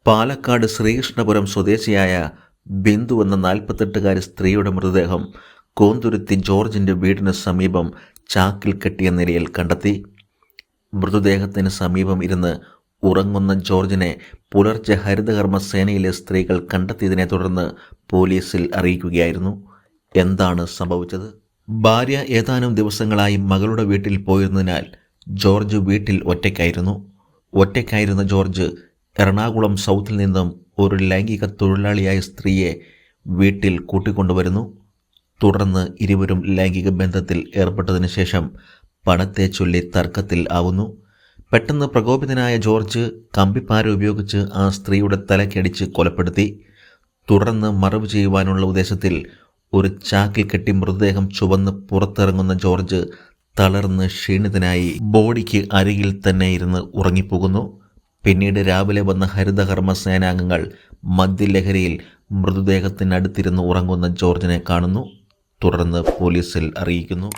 പാലക്കാട് ശ്രീകൃഷ്ണപുരം സ്വദേശിയായ ബിന്ദു എന്ന 48-കാരി സ്ത്രീയുടെ മൃതദേഹം കോന്തുരുത്തി ജോർജിൻ്റെ വീടിന് സമീപം ചാക്കിൽ കെട്ടിയ നിലയിൽ കണ്ടെത്തി. മൃതദേഹത്തിന് സമീപം ഇരുന്ന് ഉറങ്ങുന്ന ജോർജിനെ പുലർച്ചെ ഹരിതകർമ്മ സേനയിലെ സ്ത്രീകൾ കണ്ടെത്തിയതിനെ തുടർന്ന് പോലീസിൽ അറിയിക്കുകയായിരുന്നു. എന്താണ് സംഭവിച്ചത്? ഭാര്യ ഏതാനും ദിവസങ്ങളായി മകളുടെ വീട്ടിൽ പോയിരുന്നതിനാൽ ജോർജ് വീട്ടിൽ ഒറ്റയ്ക്കായിരുന്ന ജോർജ് എറണാകുളം സൗത്തിൽ നിന്നും ഒരു ലൈംഗിക തൊഴിലാളിയായ സ്ത്രീയെ വീട്ടിൽ കൂട്ടിക്കൊണ്ടുവരുന്നു. തുടർന്ന് ഇരുവരും ലൈംഗിക ബന്ധത്തിൽ ഏർപ്പെട്ടതിന് ശേഷം പണത്തെ ചൊല്ലി തർക്കത്തിൽ ആവുന്നു. പെട്ടെന്ന് പ്രകോപിതനായ ജോർജ് കമ്പിപ്പാര ഉപയോഗിച്ച് ആ സ്ത്രീയുടെ തലക്കടിച്ച് കൊലപ്പെടുത്തി. തുടർന്ന് മറവ് ചെയ്യുവാനുള്ള ഉദ്ദേശത്തിൽ ഒരു ചാക്കിൽ കെട്ടി മൃതദേഹം ചുവന്ന് പുറത്തിറങ്ങുന്ന ജോർജ് തളർന്ന് ക്ഷീണിതനായി ബോഡിക്ക് അരികിൽ തന്നെ ഇരുന്ന് ഉറങ്ങിപ്പോകുന്നു. പിന്നീട് രാവിലെ വന്ന ഹരിതകർമ്മ സേനാംഗങ്ങൾ മദ്യലഹരിയിൽ മൃതദേഹത്തിനടുത്തിരുന്ന് ഉറങ്ങുന്ന ജോർജിനെ കാണുന്നു. തുടർന്ന് പോലീസിൽ അറിയിക്കുന്നു.